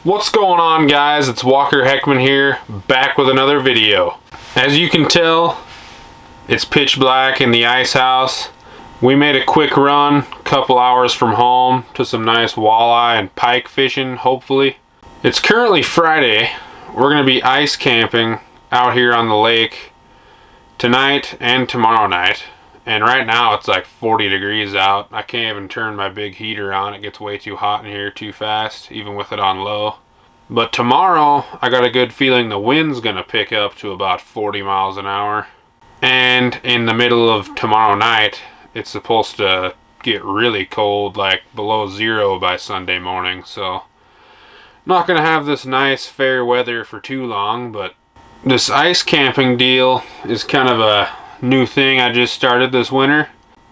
What's going on, guys? It's Walker Heckman here, back with another video. As you can tell, it's pitch black in the ice house. We made a quick run, a couple hours from home, to some nice walleye and pike fishing, hopefully. It's currently Friday. We're going to be ice camping out here on the lake tonight and tomorrow night. And right now it's like 40 degrees out. I can't even turn my big heater on. It gets way too hot in here too fast, even with it on low. But tomorrow, I got a good feeling the wind's gonna pick up to about 40 miles an hour. And in the middle of tomorrow night, it's supposed to get really cold, like below zero by Sunday morning. So, not gonna have this nice fair weather for too long, but this ice camping deal is kind of a new thing I just started this winter.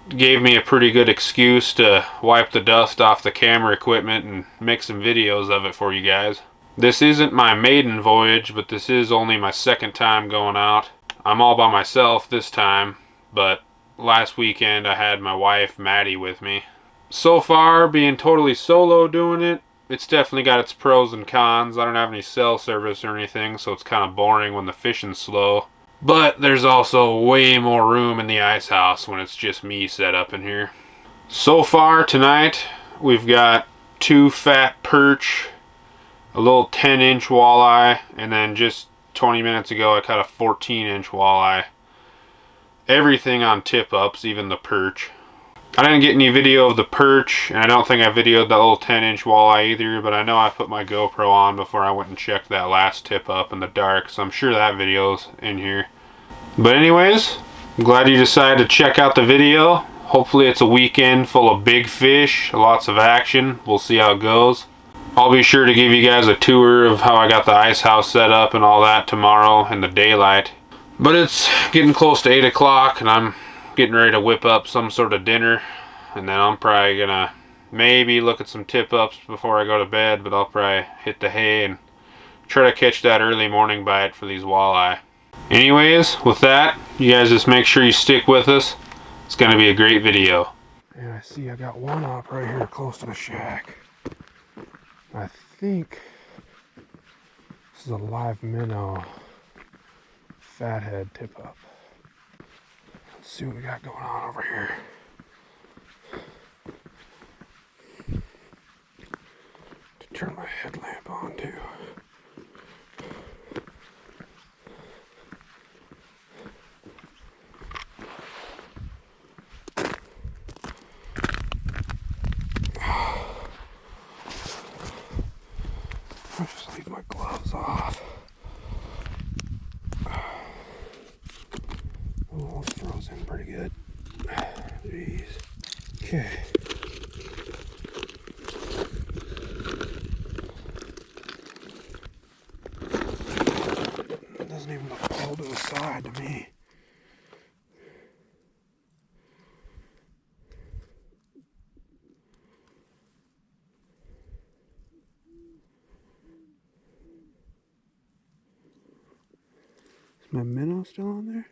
Gave me a pretty good excuse to wipe the dust off the camera equipment and make some videos of it for you guys. This isn't my maiden voyage, but this is only my second time going out. I'm all by myself this time, but last weekend I had my wife Maddie with me. So far, being totally solo doing it, it's definitely got its pros and cons. I don't have any cell service or anything, so it's kind of boring when the fishing's slow. But there's also way more room in the ice house when it's just me set up in here. So far tonight, we've got 2 fat perch, a little 10-inch walleye, and then just 20 minutes ago I caught a 14-inch walleye. Everything on tip-ups, even the perch. I didn't get any video of the perch, and I don't think I videoed the little 10-inch walleye either, but I know I put my GoPro on before I went and checked that last tip-up in the dark, so I'm sure that video's in here. But anyways, I'm glad you decided to check out the video. Hopefully it's a weekend full of big fish, lots of action. We'll see how it goes. I'll be sure to give you guys a tour of how I got the ice house set up and all that tomorrow in the daylight. But it's getting close to 8 o'clock and I'm getting ready to whip up some sort of dinner, and then I'm probably gonna maybe look at some tip-ups before I go to bed, but I'll probably hit the hay and try to catch that early morning bite for these walleye. Anyways, with that, you guys just make sure you stick with us. It's gonna be a great video. And I see I got one up right here close to the shack. I think this is a live minnow fathead tip-up. Let's see what we got going on over here. To turn my headlamp on too. I'll just leave my gloves off. Oh, it's frozen pretty good. Jeez. Okay. It doesn't even look pulled to the side to me. Is my minnow still on there?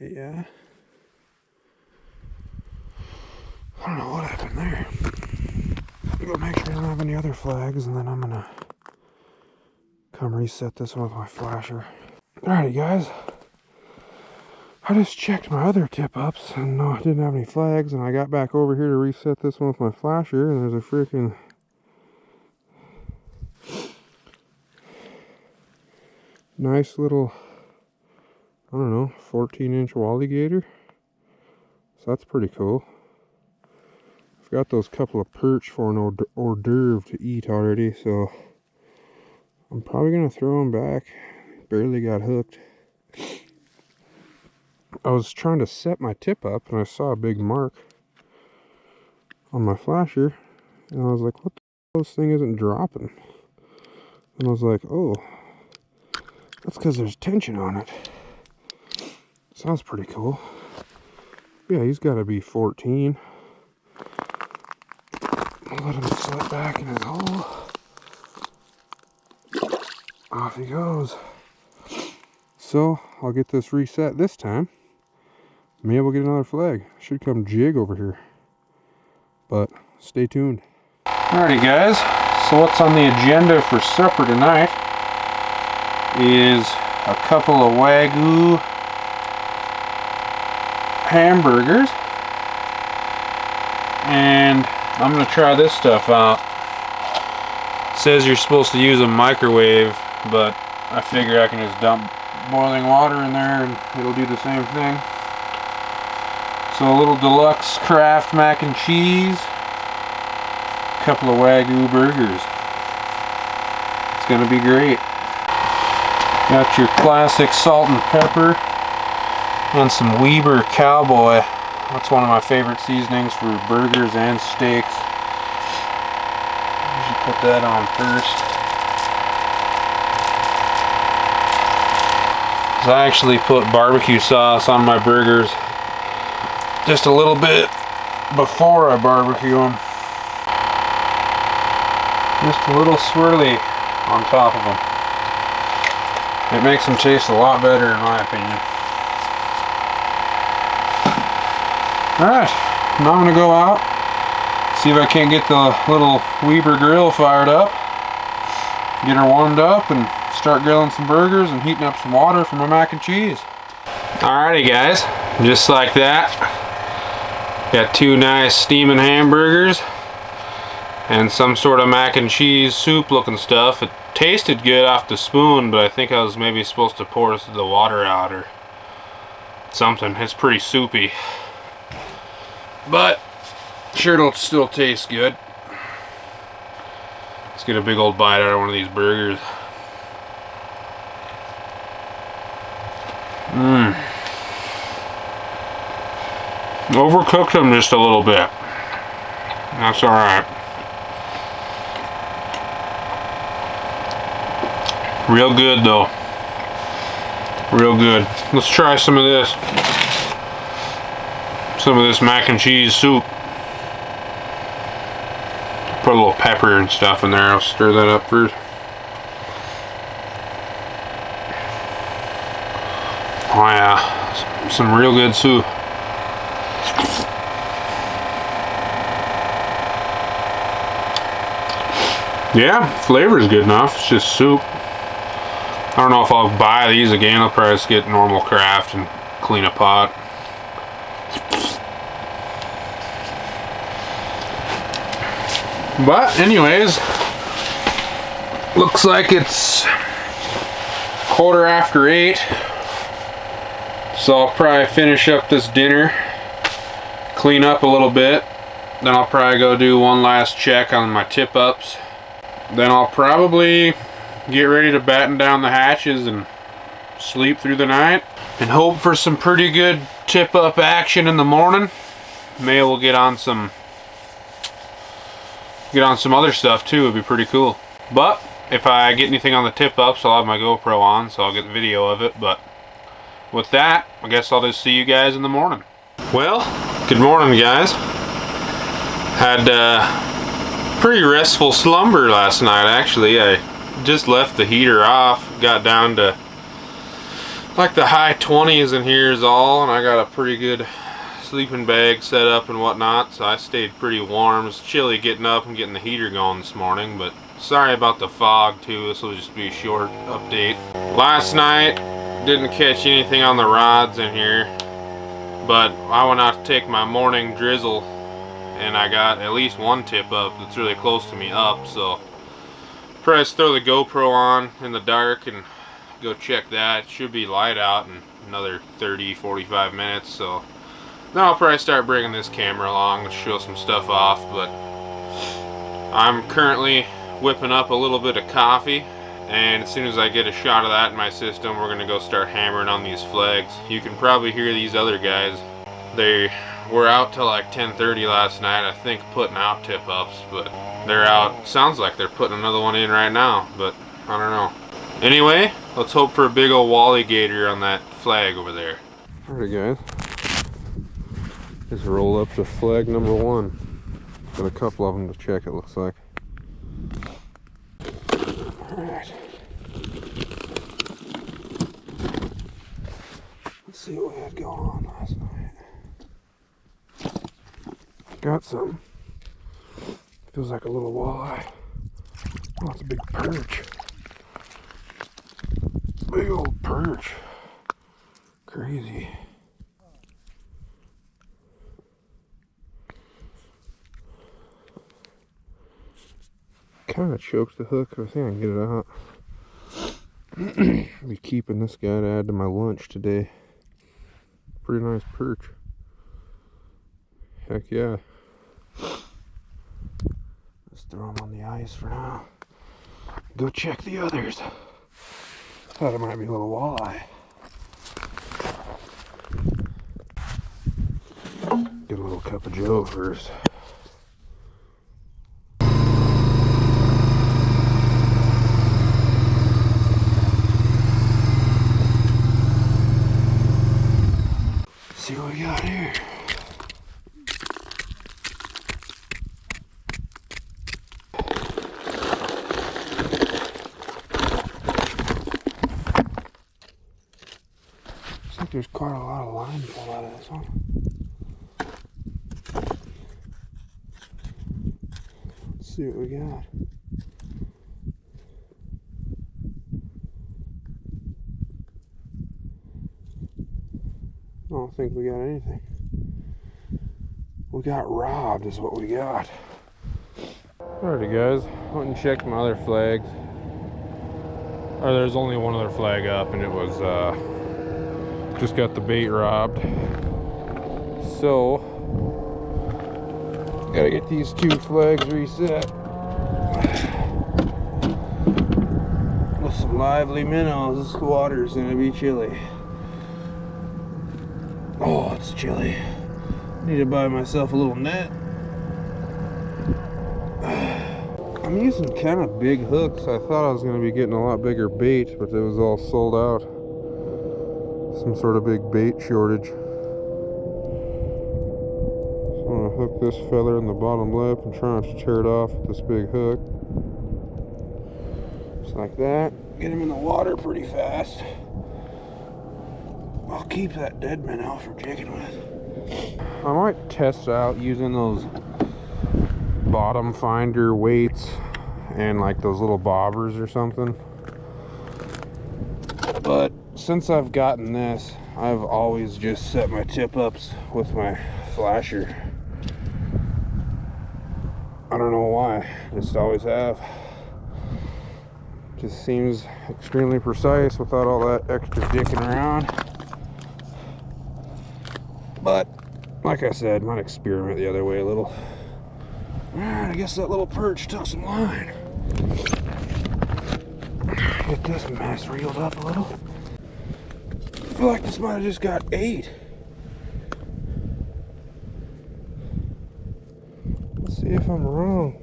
Yeah. I don't know what happened there. I'm gonna make sure I don't have any other flags, and then I'm gonna come reset this one with my flasher. Alrighty, guys. I just checked my other tip-ups, and no, I didn't have any flags, and I got back over here to reset this one with my flasher, and there's a freaking nice little, I don't know, 14-inch walligator. So that's pretty cool. I've got those couple of perch for an hors d'oeuvre to eat already, so I'm probably going to throw them back. Barely got hooked. I was trying to set my tip up and I saw a big mark on my flasher, and I was like, what the hell, this thing isn't dropping? And I was like, oh, that's because there's tension on it. Sounds pretty cool. Yeah, he's got to be 14. I'll let him slip back in his hole. Off he goes. So, I'll get this reset this time. Maybe we'll get another flag. Should come jig over here. But, stay tuned. Alrighty guys, So what's on the agenda for supper tonight is a couple of Wagyu hamburgers, and I'm gonna try this stuff out. It says you're supposed to use a microwave, but I figure I can just dump boiling water in there and it'll do the same thing. So a little deluxe Kraft mac and cheese, a couple of Wagyu burgers. It's gonna be great. Got your classic salt and pepper and some Weber Cowboy. That's one of my favorite seasonings for burgers and steaks. Usually put that on first. So I actually put barbecue sauce on my burgers just a little bit before I barbecue them. Just a little swirly on top of them. It makes them taste a lot better in my opinion. Alright, now I'm going to go out, see if I can't get the little Weber grill fired up, get her warmed up, and start grilling some burgers and heating up some water for my mac and cheese. Alrighty guys, just like that. Got two nice steaming hamburgers and some sort of mac and cheese soup looking stuff. It tasted good off the spoon, but I think I was maybe supposed to pour the water out or something. It's pretty soupy, but sure it'll still taste good. Let's get a big old bite out of one of these burgers. Overcooked them just a little bit. That's alright. Real good though. Real good. Let's try some of this. Some of this mac and cheese soup. Put a little pepper and stuff in there. I'll stir that up first. Oh yeah, some real good soup. Yeah, flavor's good enough. It's just soup. I don't know if I'll buy these again. I'll probably just get normal Kraft and clean a pot. But anyways, looks like it's 8:15. So I'll probably finish up this dinner, clean up a little bit, then I'll probably go do one last check on my tip-ups. Then I'll probably get ready to batten down the hatches and sleep through the night and hope for some pretty good tip-up action in the morning. Maybe we'll get on some other stuff too. It'd be pretty cool. But if I get anything on the tip-ups, I'll have my GoPro on, so I'll get the video of it. But with that, I guess I'll just see you guys in the morning. Well, good morning guys. Had pretty restful slumber last night actually. I just left the heater off, got down to like the high 20s in here is all, and I got a pretty good sleeping bag set up and whatnot, so I stayed pretty warm. It's chilly getting up and getting the heater going this morning, but sorry about the fog too. This will just be a short update. Last night didn't catch anything on the rods in here, but I went out to take my morning drizzle and I got at least one tip up that's really close to me up, so probably just throw the GoPro on in the dark and go check that. It should be light out in another 30-45 minutes, so then I'll probably start bringing this camera along and show some stuff off. But I'm currently whipping up a little bit of coffee, and as soon as I get a shot of that in my system, we're gonna go start hammering on these flags. You can probably hear these other guys. They were out till like 10:30 last night, I think, putting out tip-ups, but they're out. Sounds like they're putting another one in right now, but I don't know. Anyway, let's hope for a big old wally gator on that flag over there. Alright guys, just roll up to flag number 1. Got a couple of them to check, it looks like. Alright. Let's see what we had going on last night. Got some. Feels like a little walleye. Oh, it's a big perch. Big old perch. Crazy. Kind of choked the hook. I think I can get it out. I'll be keeping this guy to add to my lunch today. Pretty nice perch. Heck yeah. Let's throw him on the ice for now. Go check the others. Thought it might be a little walleye. Get a little cup of joe first. See what we got here. Looks like there's quite a lot of line pulled out of this one. Let's see what we got. I don't think we got anything. We got robbed is what we got. Alrighty guys, went and checked my other flags. Or there's only one other flag up and it was just got the bait robbed. So gotta get these two flags reset. With some lively minnows. This water's gonna be chilly. Oh, it's chilly. Need to buy myself a little net. I'm using kind of big hooks. I thought I was going to be getting a lot bigger bait, but it was all sold out. Some sort of big bait shortage. So I'm going to hook this feather in the bottom lip and try not to tear it off with this big hook. Just like that. Get him in the water pretty fast. I'll keep that dead minnow for jigging with. I might test out using those bottom finder weights and like those little bobbers or something. But since I've gotten this, I've always just set my tip ups with my flasher. I don't know why, just always have. Just seems extremely precise without all that extra dicking around. But like I said, might experiment the other way a little. Alright, I guess that little perch took some line. Get this mess reeled up a little. I feel like this might have just got 8. Let's see if I'm wrong.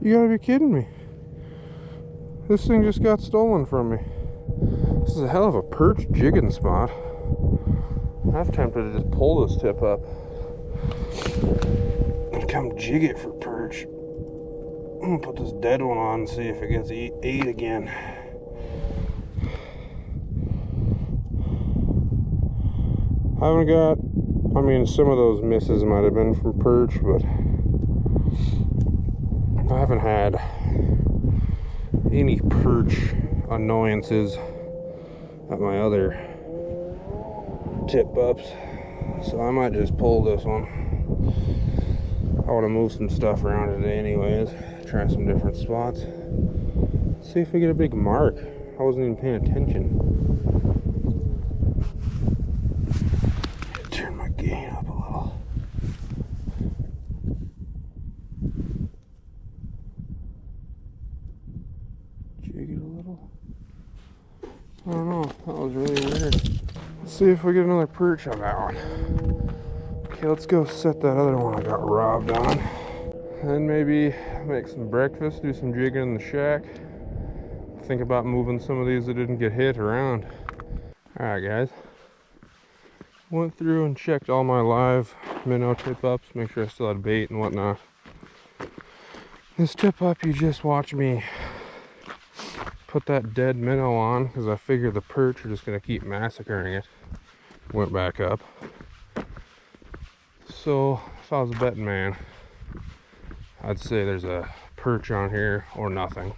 You gotta be kidding me. This thing just got stolen from me. This is a hell of a perch jigging spot. I'm tempted to just pull this tip up and come jig it for perch. I'm gonna put this dead one on and see if it gets 8 again. I haven't got, I mean, some of those misses might have been from perch, but I haven't had any perch annoyances at my other tip ups, so I might just pull this one. I want to move some stuff around today anyways, try some different spots, see if we get a big mark. I wasn't even paying attention. Turn my gain up a little. Jig it a little. I don't know, that was really weird. Let's see if we get another perch on that one. Okay, let's go set that other one I got robbed on. Then maybe make some breakfast, do some jigging in the shack. Think about moving some of these that didn't get hit around. Alright guys. Went through and checked all my live minnow tip ups, make sure I still had bait and whatnot. This tip up you just watched me put that dead minnow on because I figured the perch are just going to keep massacring it. Went back up. So if I was a betting man, I'd say there's a perch on here or nothing.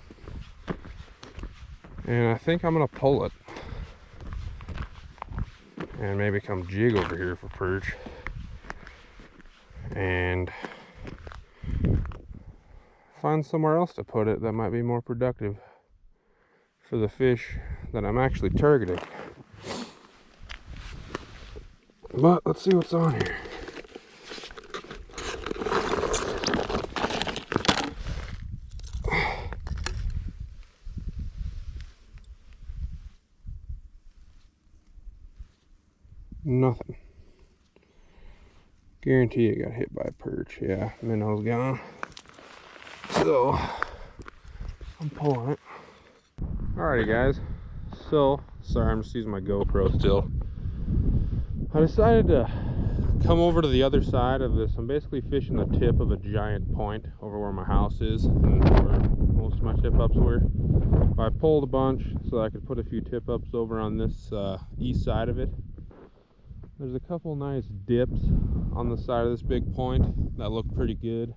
And I think I'm gonna pull it and maybe come jig over here for perch and find somewhere else to put it that might be more productive for the fish that I'm actually targeting. But let's see what's on here. Nothing. Guarantee it got hit by a perch. Yeah, minnow's gone. So I'm pulling it. Alrighty guys, so sorry, I'm just using my GoPro still. I decided to come over to the other side of this. I'm basically fishing the tip of a giant point over where my house is and where most of my tip ups were. I pulled a bunch so I could put a few tip ups over on this east side of it. There's a couple nice dips on the side of this big point that look pretty good.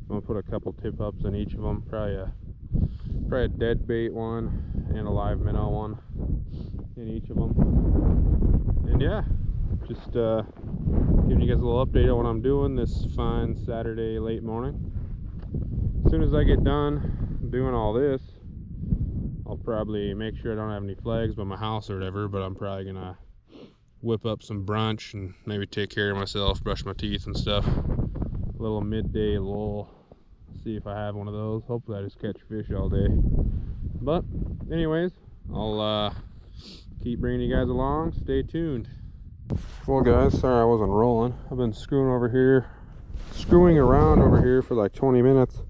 I'm gonna put a couple tip ups in each of them, probably a dead bait one and a live minnow one in each of them. And yeah, just giving you guys a little update on what I'm doing this fine Saturday late morning. As soon as I get done doing all this, I'll probably make sure I don't have any flags by my house or whatever, but I'm probably gonna whip up some brunch and maybe take care of myself, brush my teeth and stuff. A little midday lull, see if I have one of those. Hopefully I just catch fish all day. But anyways, I'll keep bringing you guys along. Stay tuned. Well guys, sorry I wasn't rolling. I've been screwing around over here for like 20 minutes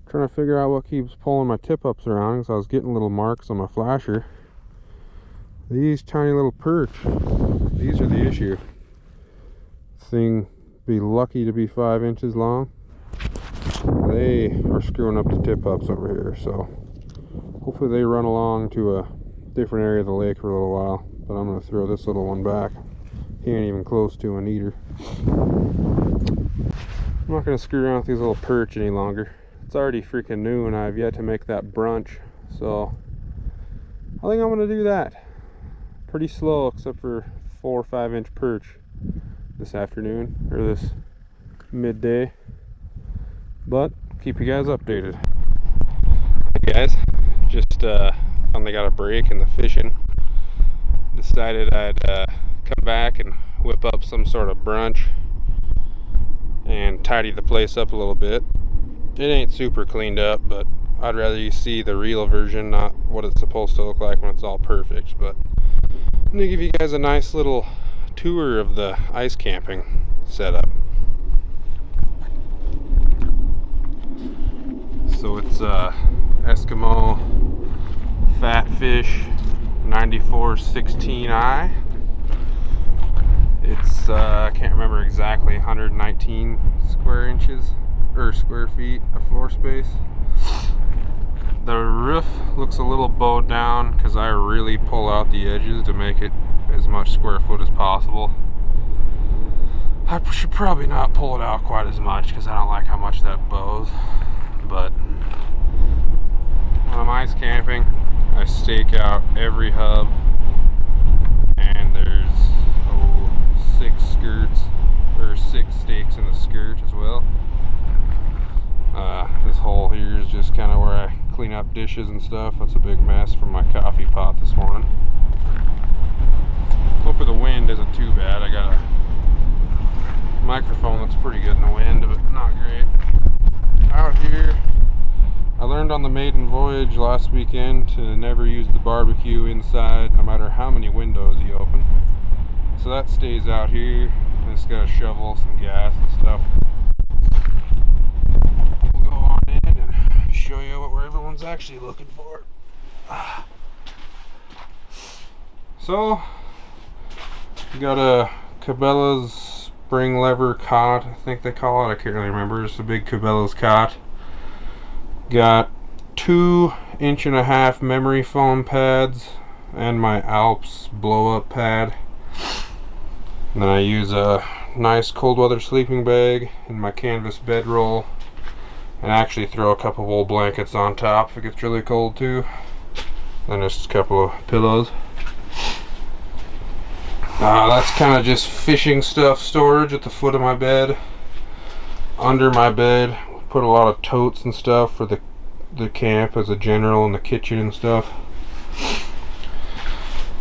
trying to figure out what keeps pulling my tip ups around, because I was getting little marks on my flasher. These tiny little perch, these are the issue. Thing be lucky to be 5 inches long. They are screwing up the tip ups over here, so hopefully they run along to a different area of the lake for a little while. But I'm going to throw this little one back. He ain't even close to an eater. I'm not going to screw around with these little perch any longer. It's already freaking noon and I've yet to make that brunch, so I think I'm going to do that. Pretty slow except for 4 or 5 inch perch this afternoon, or this midday, but keep you guys updated. Hey guys, just finally got a break in the fishing. Decided I'd come back and whip up some sort of brunch and tidy the place up a little bit. It ain't super cleaned up, but I'd rather you see the real version, not what it's supposed to look like when it's all perfect. But I'm gonna give you guys a nice little tour of the ice camping setup. So it's Eskimo Fatfish 9416i. It's I can't remember exactly, 119 square inches or square feet of floor space. The roof looks a little bowed down because I really pull out the edges to make it as much square foot as possible. I should probably not pull it out quite as much because I don't like how much that bows. But when I'm ice camping, I stake out every hub, and there's 6 skirts, or 6 stakes in the skirt as well. This hole here is just kind of where I clean up dishes and stuff. That's a big mess from my coffee pot this morning. Hopefully the wind isn't too bad. I got a microphone that's pretty good in the wind, but not great. Out here, I learned on the maiden voyage last weekend to never use the barbecue inside, no matter how many windows you open. So that stays out here. I just got a shovel, some gas and stuff. We'll go on in and show you what everyone's actually looking for. So, we got a Cabela's spring lever cot, I think they call it. I can't really remember. It's a big Cabela's cot. Got 2.5 inch memory foam pads and my Alps blow up pad. And then I use a nice cold weather sleeping bag and my canvas bedroll, and actually throw a couple of wool blankets on top if it gets really cold too. Then just a couple of pillows. That's kind of just fishing stuff storage at the foot of my bed. Under my bed, put a lot of totes and stuff for the camp as a general, and the kitchen and stuff.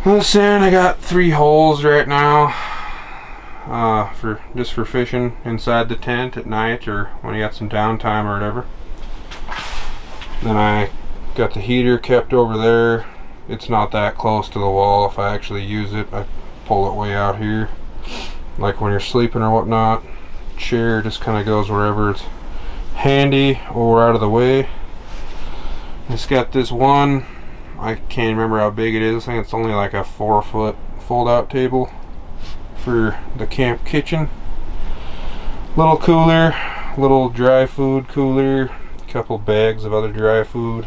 Listen, I got 3 holes right now for fishing inside the tent at night, or when you got some downtime or whatever. Then I got the heater kept over there. It's not that close to the wall. If I actually use it, I pull it way out here, like when you're sleeping or whatnot. Chair just kind of goes wherever it's handy or out of the way. It's got this one, I can't remember how big it is. I think it's only like a 4-foot fold-out table for the camp kitchen. Little cooler, little dry food cooler, a couple bags of other dry food,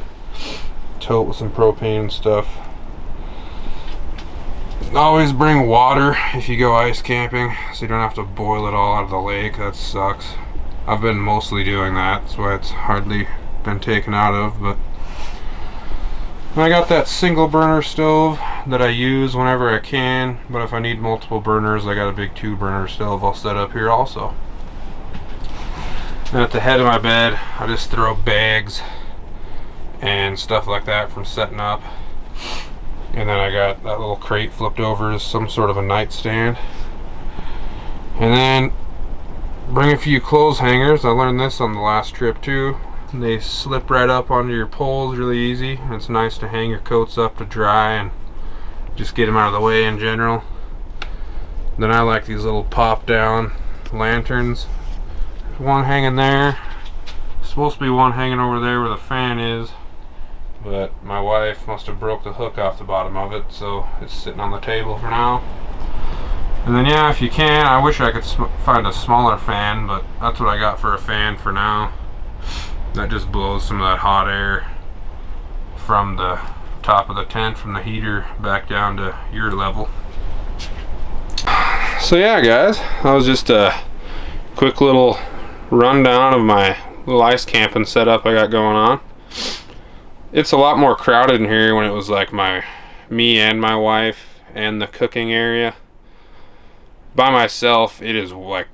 tote with some propane and stuff. Always bring water if you go ice camping, so you don't have to boil it all out of the lake. That sucks. I've been mostly doing that, that's why it's hardly been taken out of. But I got that single burner stove that I use whenever I can, but if I need multiple burners, I got a big 2-burner stove I'll set up here also. And at the head of my bed, I just throw bags and stuff like that from setting up. And then I got that little crate flipped over as some sort of a nightstand. And then bring a few clothes hangers. I learned this on the last trip too. They slip right up onto your poles really easy. And it's nice to hang your coats up to dry and just get them out of the way in general. Then I like these little pop down lanterns. There's one hanging there. There's supposed to be one hanging over there where the fan is, but my wife must have broke the hook off the bottom of it, so it's sitting on the table for now. And then yeah, if you can, I wish I could find a smaller fan, but that's what I got for a fan for now. That just blows some of that hot air from the top of the tent, from the heater back down to your level. So yeah guys, that was just a quick little rundown of my little ice camping setup I got going on. It's a lot more crowded in here when it was like me and my wife and the cooking area. By myself, it is like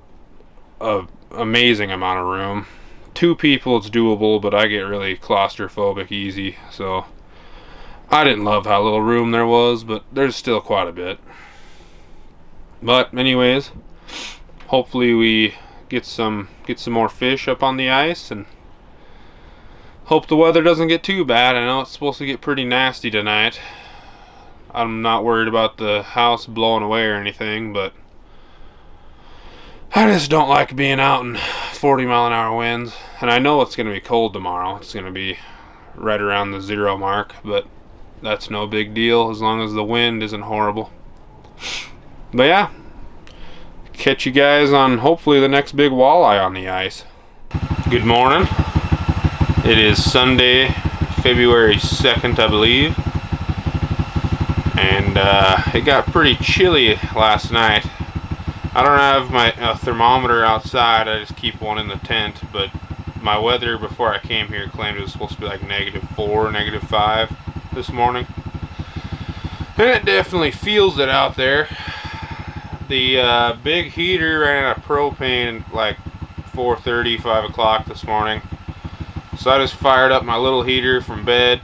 an amazing amount of room. 2 people, it's doable, but I get really claustrophobic easy, so I didn't love how little room there was, but there's still quite a bit. But anyways, hopefully we get some more fish up on the ice, and hope the weather doesn't get too bad. I know it's supposed to get pretty nasty tonight. I'm not worried about the house blowing away or anything, but I just don't like being out in 40-mile-an-hour winds. And I know it's going to be cold tomorrow. It's going to be right around the 0 mark, but that's no big deal as long as the wind isn't horrible. But yeah, catch you guys on hopefully the next big walleye on the ice. Good morning. It is Sunday, February 2nd, I believe. And it got pretty chilly last night. I don't have my thermometer outside, I just keep one in the tent, but my weather before I came here claimed it was supposed to be like -4, -5 this morning. And it definitely feels it out there. The big heater ran out of propane like 4:30, 5 o'clock this morning. So I just fired up my little heater from bed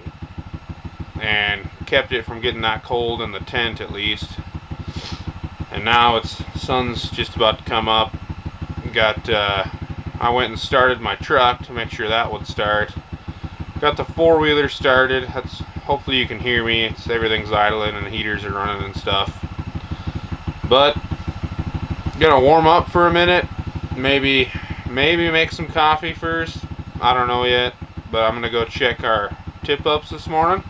and kept it from getting that cold in the tent at least. And now sun's just about to come up. I went and started my truck to make sure that would start. Got the 4-wheeler started. Hopefully you can hear me. Everything's idling and the heaters are running and stuff. But gonna warm up for a minute. Maybe make some coffee first. I don't know yet, but I'm gonna go check our tip-ups this morning.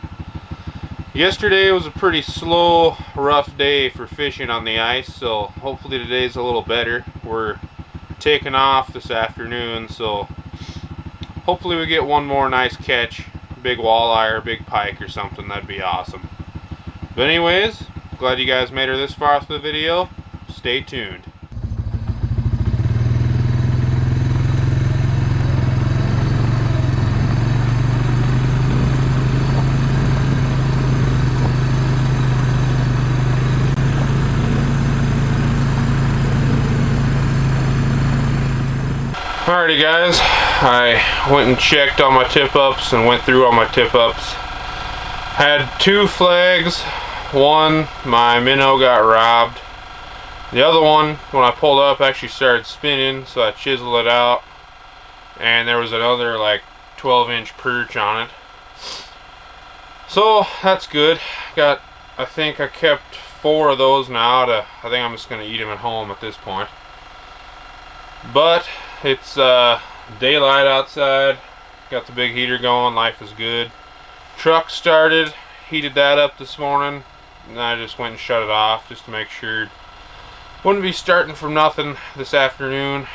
Yesterday was a pretty slow, rough day for fishing on the ice, so hopefully today's a little better. We're taking off this afternoon, so hopefully we get one more nice catch, big walleye or big pike or something. That'd be awesome. But anyways, glad you guys made her this far through the video. Stay tuned. Alrighty guys, I went and checked all my tip-ups and went through all my tip-ups. Had 2 flags. One, my minnow got robbed. The other one, when I pulled up, actually started spinning, so I chiseled it out. And there was another like 12-inch perch on it. So that's good. I think I kept 4 of those now. I think I'm just going to eat them at home at this point. But it's daylight outside. Got the big heater going. Life is good. Truck started. Heated that up this morning. And I just went and shut it off just to make sure. Wouldn't be starting from nothing this afternoon.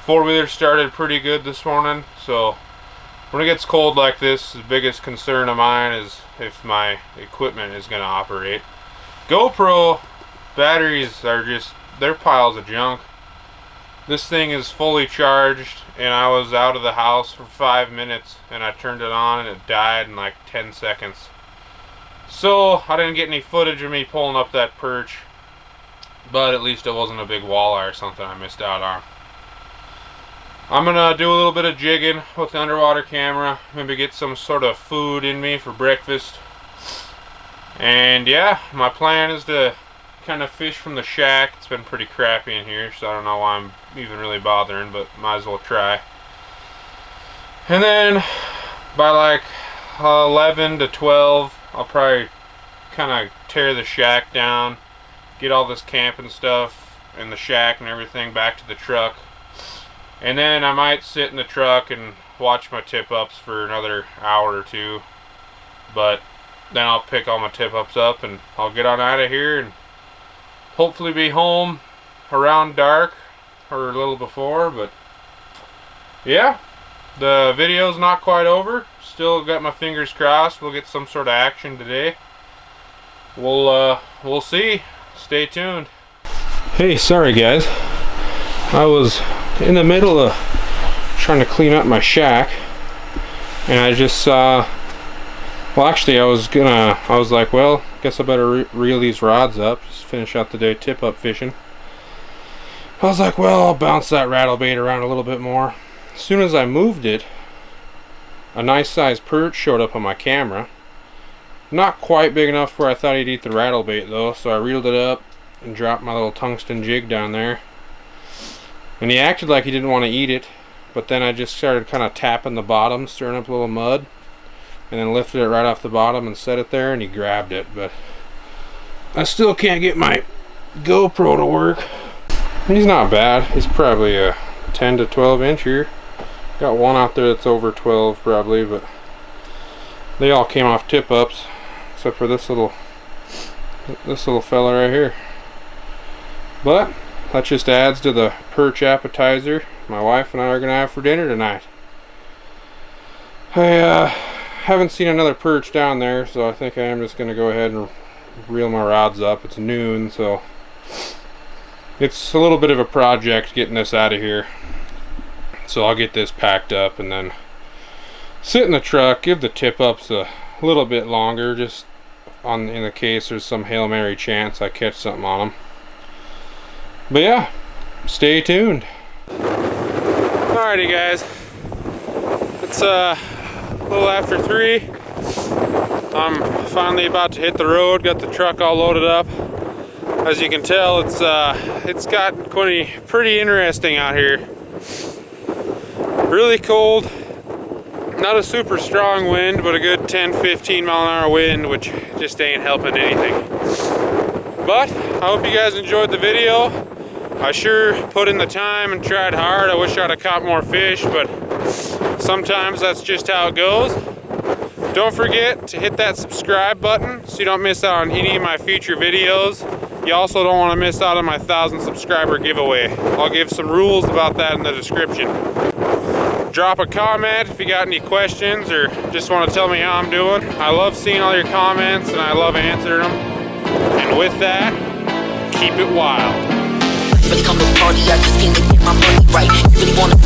4-wheeler started pretty good this morning. So when it gets cold like this, the biggest concern of mine is if my equipment is going to operate. GoPro batteries are just, they're piles of junk. This thing is fully charged, and I was out of the house for 5 minutes, and I turned it on and it died in like 10 seconds. So I didn't get any footage of me pulling up that perch, but at least it wasn't a big walleye or something I missed out on. I'm gonna do a little bit of jigging with the underwater camera, maybe get some sort of food in me for breakfast. And yeah, my plan is to kind of fish from the shack. It's been pretty crappy in here, so I don't know why I'm even really bothering, but might as well try. And then by like 11 to 12, I'll probably kind of tear the shack down, get all this camping stuff and the shack and everything back to the truck. And then I might sit in the truck and watch my tip-ups for another hour or 2. But then I'll pick all my tip-ups up and I'll get on out of here and hopefully be home around dark or a little before. But yeah, the video's not quite over. Still got my fingers crossed we'll get some sort of action today. We'll see. Stay tuned. Hey, sorry guys. I was in the middle of trying to clean up my shack, and I just saw, well actually I was like, well, guess I better reel these rods up, just finish out the day tip-up fishing. I was like, well, I'll bounce that rattle bait around a little bit more. As soon as I moved it, a nice sized perch showed up on my camera. Not quite big enough where I thought he'd eat the rattle bait though, so I reeled it up and dropped my little tungsten jig down there. And he acted like he didn't want to eat it, but then I just started kind of tapping the bottom, stirring up a little mud, and then lifted it right off the bottom and set it there, and he grabbed it. But I still can't get my GoPro to work. He's not bad. He's probably a 10 to 12 inch here. Got one out there that's over 12 probably, but they all came off tip-ups except for this little fella right here. But that just adds to the perch appetizer my wife and I are gonna have for dinner tonight. I haven't seen another perch down there, so I think I am just gonna go ahead and reel my rods up. It's noon, so it's a little bit of a project getting this out of here. So I'll get this packed up and then sit in the truck, give the tip-ups a little bit longer, just in the case there's some Hail Mary chance I catch something on them. But yeah, stay tuned. Alrighty guys, it's a little after 3. I'm finally about to hit the road, got the truck all loaded up. As you can tell, it's gotten pretty interesting out here. Really cold, not a super strong wind, but a good 10-15 mile an hour wind, which just ain't helping anything. But I hope you guys enjoyed the video. I sure put in the time and tried hard. I wish I'd have caught more fish, but sometimes that's just how it goes. Don't forget to hit that subscribe button so you don't miss out on any of my future videos. You also don't want to miss out on my 1,000 subscriber giveaway. I'll give some rules about that in the description. Drop a comment if you got any questions or just want to tell me how I'm doing. I love seeing all your comments and I love answering them. And with that, keep it wild. Really come to party, I just came to get my money right. You really wanna